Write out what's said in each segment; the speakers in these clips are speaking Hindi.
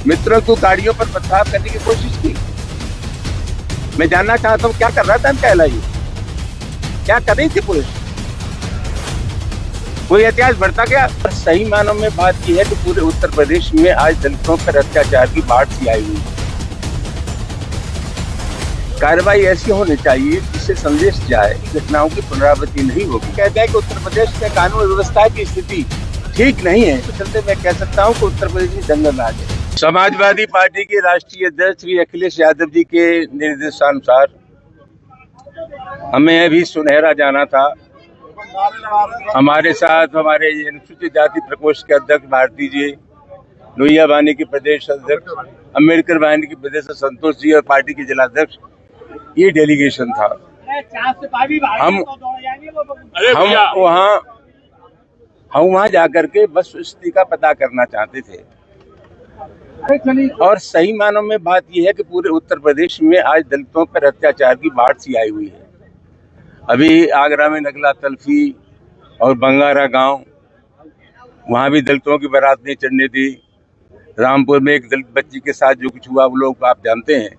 मित्रों को गाड़ियों पर पथराव करने की कोशिश की। मैं जानना चाहता हूँ क्या कर रहा था इनका एलआईयू, क्या कर रही थी पुलिस? कोई इतिहास बढ़ता गया। सही मानों में बात यह है कि पूरे उत्तर प्रदेश में आज दलितों पर अत्याचार की बाढ़ सी आई हुई है। कार्रवाई ऐसी होनी चाहिए जिससे संदेश जाए कि घटनाओं की पुनरावृत्ति नहीं होगी। कहते हैं कि उत्तर प्रदेश में कानून व्यवस्था की स्थिति ठीक नहीं है, तो चलते मैं कह सकता हूँ कि उत्तर प्रदेश में जंगल राज है। समाजवादी पार्टी के राष्ट्रीय अध्यक्ष श्री अखिलेश यादव जी के निर्देशानुसार हमें अभी सुनहरा जाना था। हमारे साथ हमारे अनुसूचित जाति प्रकोष्ठ के अध्यक्ष भारती जी, लोहिया वाहिनी के प्रदेश अध्यक्ष, अम्बेडकर वाहिनी के प्रदेश संतोष जी और पार्टी के जिलाध्यक्ष, ये डेलीगेशन था। हम वहाँ जाकर के बस स्थिति का पता करना चाहते थे। और सही मानों में बात यह है कि पूरे उत्तर प्रदेश में आज दलितों पर अत्याचार की बाढ़ सी आई हुई है। अभी आगरा में नगला तल्फी और बंगारा गांव, वहां भी दलितों की बारात नहीं चढ़ने दी। रामपुर में एक दलित बच्ची के साथ जो कुछ हुआ वो लोग आप जानते हैं।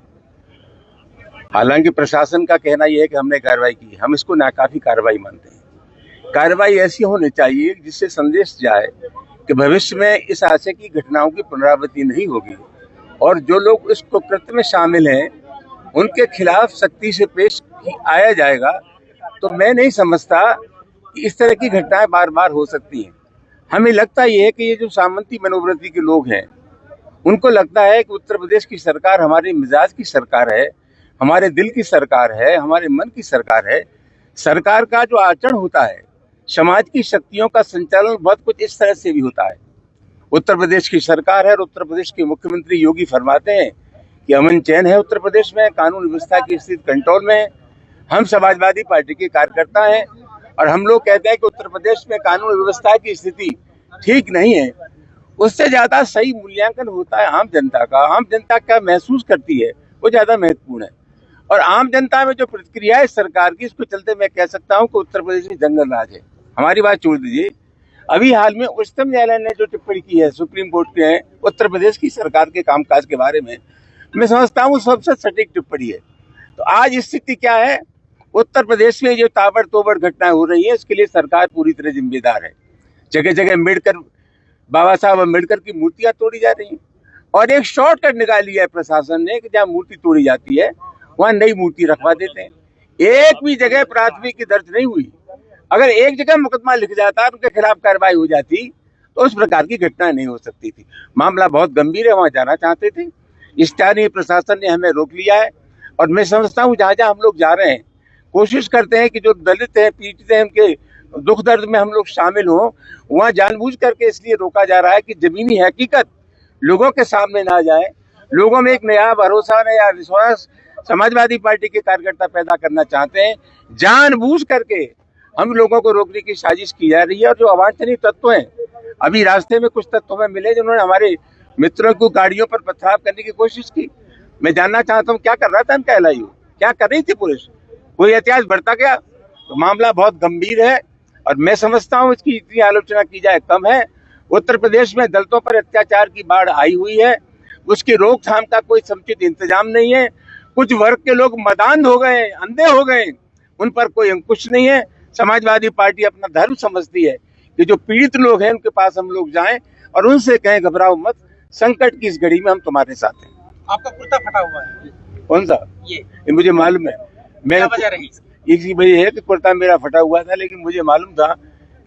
हालांकि प्रशासन का कहना यह है कि हमने कार्रवाई की, हम इसको नाकाफी कार्रवाई मानते हैं। कार्रवाई ऐसी होनी चाहिए जिससे संदेश जाए कि भविष्य में इस आशय की घटनाओं की पुनरावृत्ति नहीं होगी और जो लोग इस कुकृत्य में शामिल हैं उनके खिलाफ सख्ती से पेश आया जाएगा। तो मैं नहीं समझता कि इस तरह की घटनाएं बार बार हो सकती हैं। हमें लगता यह है कि ये जो सामंती मनोवृत्ति के लोग हैं उनको लगता है कि उत्तर प्रदेश की सरकार हमारे मिजाज की सरकार है, हमारे दिल की सरकार है, हमारे मन की सरकार है। सरकार का जो आचरण होता है, समाज की शक्तियों का संचालन बहुत कुछ इस तरह से भी होता है। उत्तर प्रदेश की सरकार है और उत्तर प्रदेश के मुख्यमंत्री योगी फरमाते हैं कि अमन चैन है उत्तर प्रदेश में, कानून व्यवस्था की स्थिति कंट्रोल में है। हम समाजवादी पार्टी के कार्यकर्ता हैं और हम लोग कहते हैं कि उत्तर प्रदेश में कानून व्यवस्था की स्थिति ठीक नहीं है। उससे ज्यादा सही मूल्यांकन होता है आम जनता का। आम जनता क्या महसूस करती है वो ज्यादा महत्वपूर्ण है। और आम जनता में जो प्रतिक्रिया है सरकार की, इसको चलते मैं कह सकता हूं कि उत्तर प्रदेश में जंगल राज है। हमारी बात छोड़ दीजिए, अभी हाल में उच्चतम न्यायालय ने जो टिप्पणी की है सुप्रीम कोर्ट ने उत्तर प्रदेश की सरकार के कामकाज के बारे में, मैं समझता हूँ सबसे सटीक टिप्पणी है। तो आज स्थिति क्या है, उत्तर प्रदेश में जो ताबड़तोड़ घटनाएं हो रही है इसके लिए सरकार पूरी तरह जिम्मेदार है। जगह जगह अम्बेडकर, बाबा साहब अम्बेडकर की मूर्तियां तोड़ी जा रही हैं और एक शॉर्टकट निकाल लिया है प्रशासन ने कि जहाँ मूर्ति तोड़ी जाती है वहां नई मूर्ति रखवा देते हैं। एक भी जगह प्राथमिकी दर्ज नहीं हुई। अगर एक जगह मुकदमा लिख जाता उनके खिलाफ कार्रवाई हो जाती तो उस प्रकार की घटना नहीं हो सकती थी। मामला बहुत गंभीर है, वहां जाना चाहते थे, स्थानीय प्रशासन ने हमें रोक लिया है। और मैं समझता हूँ जहाँ जहाँ हम लोग जा रहे हैं कोशिश करते हैं कि जो दलित हैं, पीड़ित हैं, उनके दुख दर्द में हम लोग शामिल हों। वहाँ जानबूझ करके इसलिए रोका जा रहा है कि जमीनी हकीकत लोगों के सामने ना जाए, लोगों में एक नया भरोसा, नया विश्वास समाजवादी पार्टी के कार्यकर्ता पैदा करना चाहते हैं। जानबूझ करके हम लोगों को रोकने की साजिश की जा रही है। और जो अवांछनीय तत्व हैं, अभी रास्ते में कुछ तत्व में मिले जिन्होंने हमारे मित्रों को गाड़ियों पर पथराव करने की कोशिश की। मैं जानना चाहता हूँ क्या कर रहा था इनका एलआईयू, क्या कर रही थी पुलिस? कोई इतिहास बढ़ता गया। तो मामला बहुत गंभीर है और मैं समझता हूँ इसकी इतनी आलोचना की जाए कम है। उत्तर प्रदेश में दलितों पर अत्याचार की बाढ़ आई हुई है, उसकी रोकथाम का कोई समुचित इंतजाम नहीं है। कुछ वर्ग के लोग मदांध हो गए, अंधे हो गए, उन पर कोई अंकुश नहीं है। समाजवादी पार्टी अपना धर्म समझती है कि जो पीड़ित लोग हैं उनके पास हम लोग जाएं और उनसे कहें घबराओ मत, संकट की इस घड़ी में हम तुम्हारे साथ हैं। आपका कुर्ता फटा हुआ है, कौन सा? ये मुझे मालूम है। क्या वजह रही? इसी वजह है कि कुर्ता मेरा फटा हुआ था, लेकिन मुझे मालूम था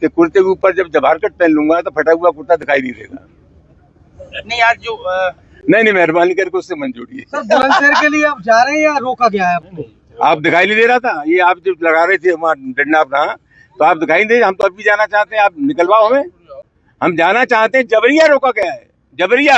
कि कुर्ते के ऊपर जब जबारकट पहन लूंगा तो फटा हुआ कुर्ता दिखाई नहीं देगा। नहीं आज जो नहीं मेहरबानी करके उससे मन जोड़िए। सर बुलंदशहर के लिए आप जा रहे हैं या रोका गया है आपको? आप दिखाई नहीं दे रहा था, ये आप जब लगा रहे थे वहाँ डंडा अपना, तो आप दिखाई नहीं दे। हम तो अभी जाना चाहते हैं, आप निकलवाओ हमें। हम जाना चाहते हैं, जबरिया रोका गया है, जबरिया।